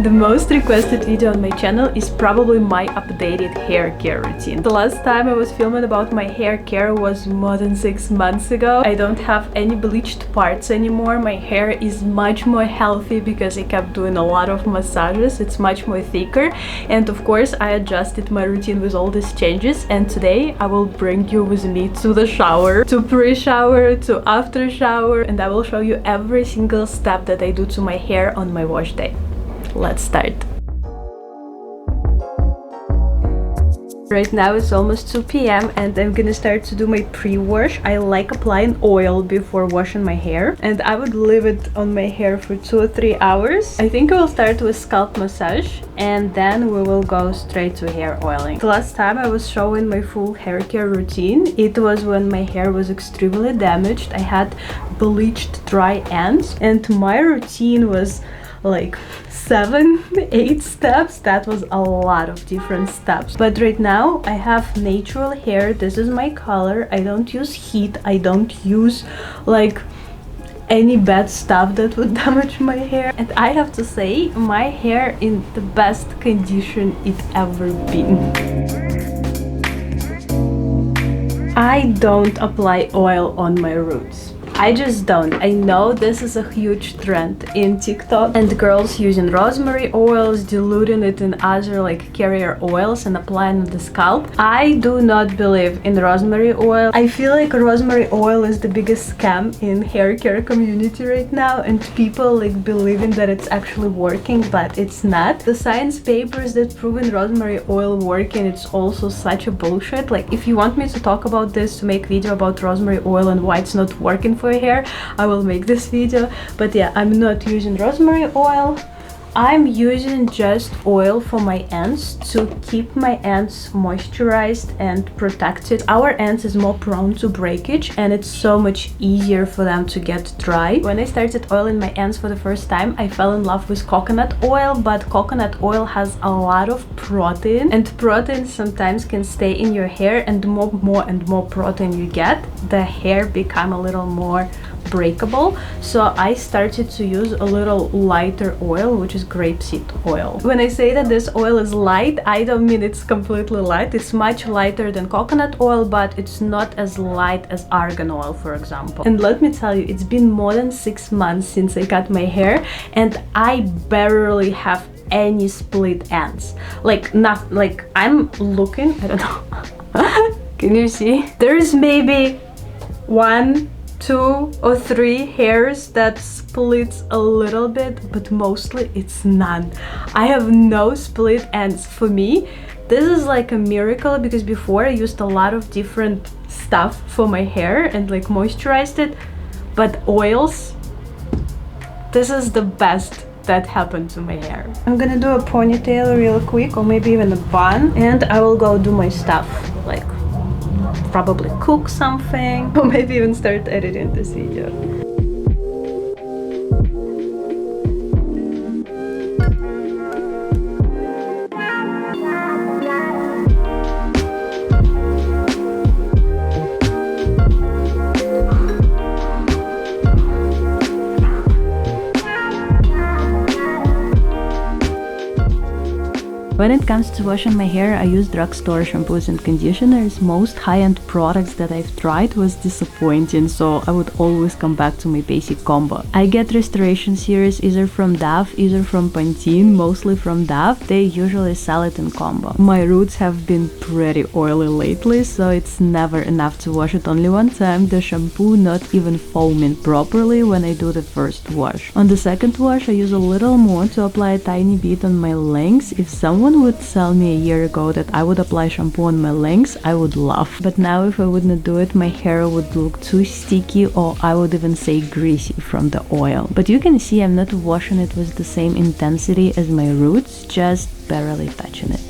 The most requested video on my channel is probably my updated hair care routine. The last time I was filming about my hair care was more than 6 months ago. I don't have any bleached parts anymore. My hair is much more healthy because I kept doing a lot of massages. It's much more thicker, and of course I adjusted my routine with all these changes, and today I will bring you with me to the shower, to pre-shower, to after shower, and I will show you every single step that I do to my hair on my wash day. Let's start. Right now it's almost 2 p.m. and I'm gonna start to do my pre-wash. I like applying oil before washing my hair, and I would leave it on my hair for 2 or 3 hours. I think I will start with scalp massage and then we will go straight to hair oiling. The last time I was showing my full hair care routine, it was when my hair was extremely damaged. I had bleached dry ends and my routine was like 7-8 steps. That was a lot of different steps, but right now I have natural hair. This is my color. I don't use heat. I don't use like any bad stuff that would damage my hair, and I have to say my hair in the best condition it ever been. I don't apply oil on my roots. I just don't. I know this is a huge trend in TikTok, and girls using rosemary oils, diluting it in other like carrier oils and applying on the scalp. I do not believe in rosemary oil. I feel like rosemary oil is the biggest scam in hair care community right now, and people like believing that it's actually working, but it's not. The science papers that proven rosemary oil working, it's also such a bullshit. Like, if you want me to talk about this, to make video about rosemary oil and why it's not working for your hair, I will make this video. But yeah, I'm not using rosemary oil. I'm using just oil for my ends to keep my ends moisturized and protected. Our ends is more prone to breakage and it's so much easier for them to get dry. When I started oiling my ends for the first time, I fell in love with coconut oil, but coconut oil has a lot of protein, and protein sometimes can stay in your hair, and the more and more protein you get, the hair become a little more breakable. So I started to use a little lighter oil, which is grapeseed oil. When I say that this oil is light, I don't mean it's completely light. It's much lighter than coconut oil, but it's not as light as argan oil, for example. And let me tell you, it's been more than 6 months since I cut my hair, and I barely have any split ends. Like, not like I'm looking, I don't know. Can you see? There is maybe 1, 2 or 3 hairs that splits a little bit, but mostly it's none. I have no split ends. For me, this is like a miracle, because before I used a lot of different stuff for my hair and like moisturized it, but oils, this is the best that happened to my hair. I'm gonna do a ponytail real quick, or maybe even a bun, and I will go do my stuff, like probably cook something, or maybe even start editing this video. When it comes to washing my hair, I use drugstore shampoos and conditioners. Most high-end products that I've tried was disappointing, so I would always come back to my basic combo. I get restoration series either from Dove, either from Pantene, mostly from Dove. They usually sell it in combo. My roots have been pretty oily lately, so it's never enough to wash it only one time. The shampoo not even foaming properly when I do the first wash. On the second wash, I use a little more to apply a tiny bit on my lengths. If someone would tell me a year ago that I would apply shampoo on my lengths, I would laugh. But now if I wouldn't do it, my hair would look too sticky, or I would even say greasy from the oil. But you can see I'm not washing it with the same intensity as my roots, just barely touching it.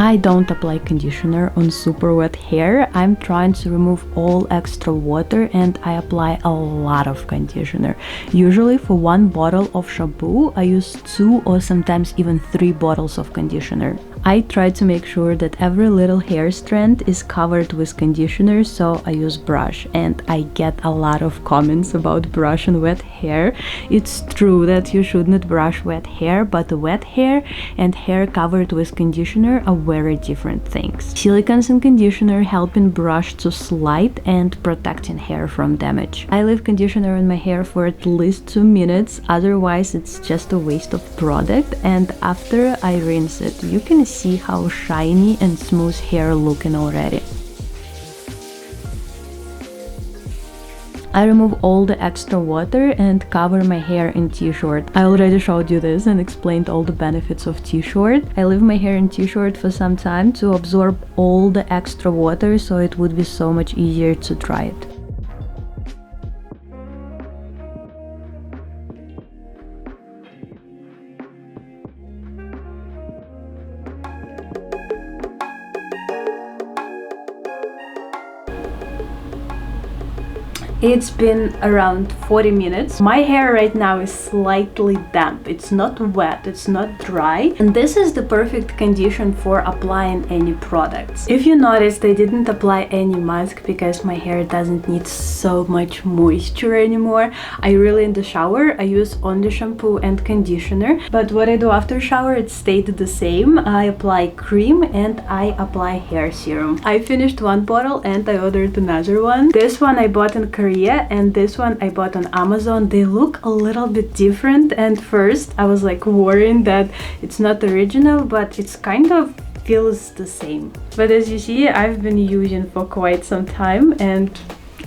I don't apply conditioner on super wet hair. I'm trying to remove all extra water and I apply a lot of conditioner. Usually for 1 bottle of shampoo, I use 2 or sometimes even 3 bottles of conditioner. I try to make sure that every little hair strand is covered with conditioner, so I use brush, and I get a lot of comments about brush and wet hair. It's true that you shouldn't brush wet hair, but wet hair and hair covered with conditioner are very different things. Silicones in conditioner helping brush to slide and protecting hair from damage. I leave conditioner in my hair for at least 2 minutes, otherwise it's just a waste of product, and after I rinse it, you can see how shiny and smooth hair looking already. I remove all the extra water and cover my hair in t-shirt. I already showed you this and explained all the benefits of t-shirt. I leave my hair in t-shirt for some time to absorb all the extra water, so it would be so much easier to dry it. It's been around 40 minutes. My hair right now is slightly damp. It's not wet, it's not dry. And this is the perfect condition for applying any products. If you noticed, I didn't apply any mask because my hair doesn't need so much moisture anymore. I really in the shower, I use only shampoo and conditioner. But what I do after shower, it stayed the same. I apply cream and I apply hair serum. I finished 1 bottle and I ordered another one. This one I bought in Korea and this one I bought on Amazon. They look a little bit different, and first I was like worried that it's not original, but it's kind of feels the same. But as you see, I've been using for quite some time and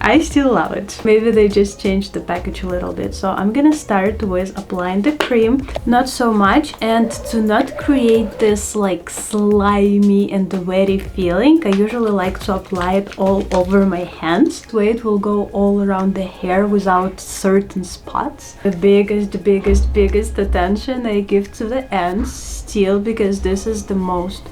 I still love it. Maybe they just changed the package a little bit. So I'm gonna start with applying the cream, not so much, and to not create this like slimy and wetty feeling, I usually like to apply it all over my hands. This way it will go all around the hair without certain spots. The biggest attention I give to the ends still, because this is the most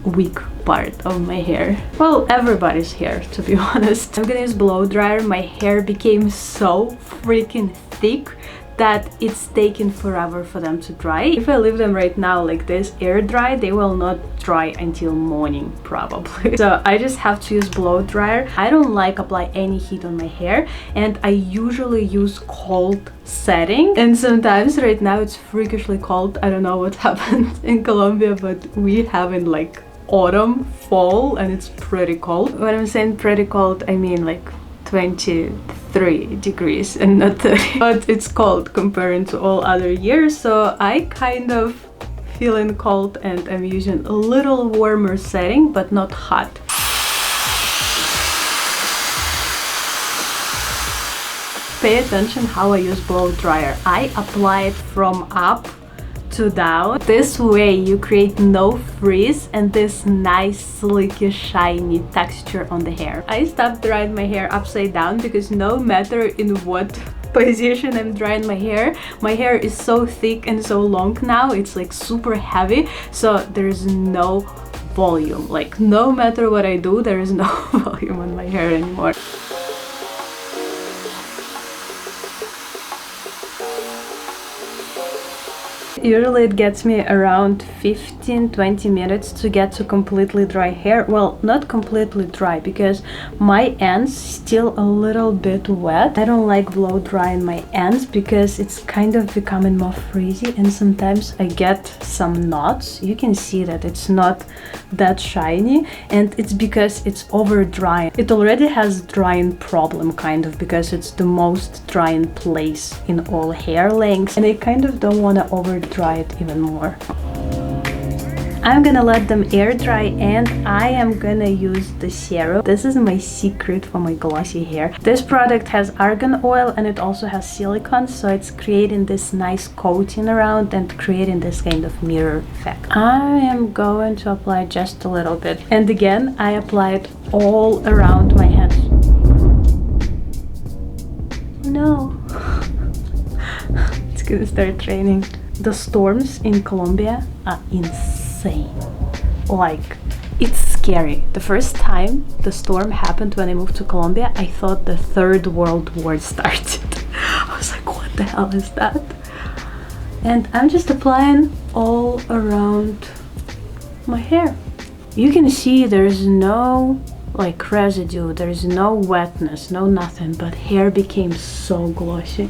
weak part of my hair. Well, everybody's hair, to be honest. I'm gonna use blow dryer. My hair became so freaking thick that it's taking forever for them to dry. If I leave them right now like this, air dry, they will not dry until morning probably. So I just have to use blow dryer. I don't like apply any heat on my hair, and I usually use cold setting, and sometimes right now it's freakishly cold. I don't know what happened in Colombia, but we having like autumn, fall, and it's pretty cold. When I'm saying pretty cold, I mean like 23 degrees and not 30. But it's cold comparing to all other years, so I kind of feeling cold and I'm using a little warmer setting, but not hot. Pay attention how I use blow dryer. I apply it from up to down. This way you create no frizz and this nice slicky shiny texture on the hair. I stopped drying my hair upside down because no matter in what position I'm drying my hair is so thick and so long now, it's like super heavy, so there's no volume. Like no matter what I do, there is no volume on my hair anymore. Usually it gets me around 15-20 minutes to get to completely dry hair. Well, not completely dry because my ends still a little bit wet. I don't like blow drying my ends because it's kind of becoming more frizzy and sometimes I get some knots. You can see that it's not that shiny, and it's because it's over drying. It already has drying problem kind of because it's the most drying place in all hair lengths, and I kind of don't want to over dry it even more. I'm gonna let them air dry and I am gonna use the serum. This is my secret for my glossy hair. This product has argan oil and it also has silicone, so it's creating this nice coating around and creating this kind of mirror effect. I am going to apply just a little bit, and again I apply it all around my hands. No. It's gonna start raining. The storms in Colombia are insane. like, it's scary. The first time the storm happened when I moved to Colombia, I thought the Third World War started. I was like, what the hell is that? And I'm just applying all around my hair. You can see there's no like residue, there's no wetness, no nothing, but hair became so glossy.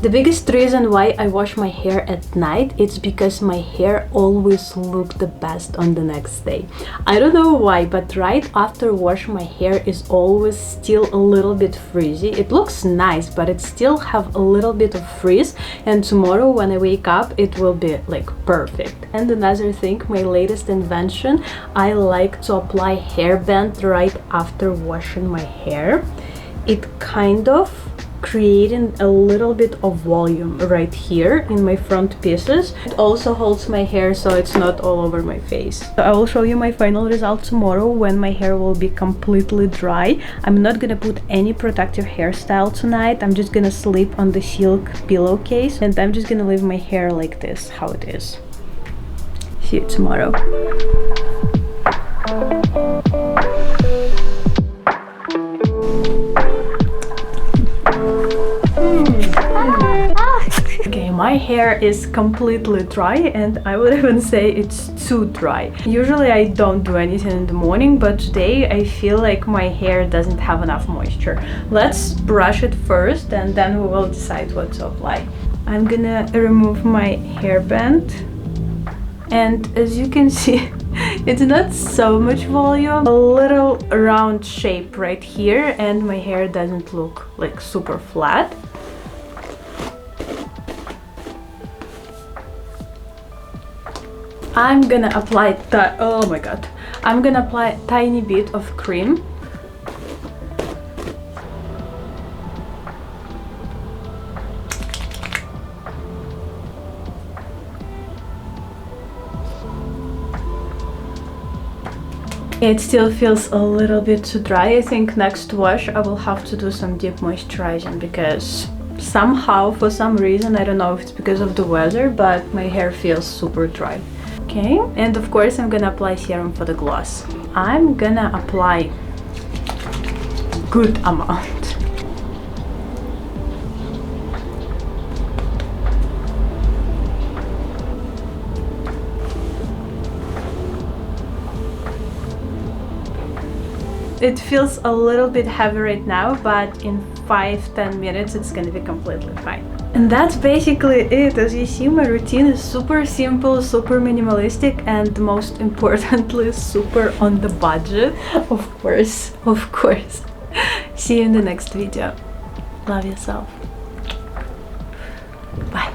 The biggest reason why I wash my hair at night, it's because my hair always look the best on the next day. I don't know why, but right after wash my hair is always still a little bit frizzy. It looks nice, but it still have a little bit of frizz, and tomorrow when I wake up it will be like perfect. And another thing, my latest invention, I like to apply hairband right after washing my hair. It kind of creating a little bit of volume right here in my front pieces. It also holds my hair so it's not all over my face. So I will show you my final result tomorrow when my hair will be completely dry. I'm not gonna put any protective hairstyle tonight. I'm just gonna sleep on the silk pillowcase and I'm just gonna leave my hair like this, how it is. See you tomorrow. Okay, my hair is completely dry and I would even say it's too dry. Usually I don't do anything in the morning, but today I feel like my hair doesn't have enough moisture. Let's brush it first and then we will decide what to apply. I'm gonna remove my hairband, and as you can see, it's not so much volume, a little round shape right here, and my hair doesn't look like super flat. I'm gonna apply oh my god, I'm gonna apply a tiny bit of cream. It still feels a little bit too dry. I think next wash I will have to do some deep moisturizing because somehow, for some reason, I don't know if it's because of the weather, but my hair feels super dry. Okay, and of course I'm gonna apply serum for the gloss. I'm gonna apply good amount. It feels a little bit heavy right now, but in 5-10 minutes it's gonna be completely fine. And that's basically it. As you see, my routine is super simple, super minimalistic, and most importantly, super on the budget. Of course. See you in the next video. Love yourself. Bye.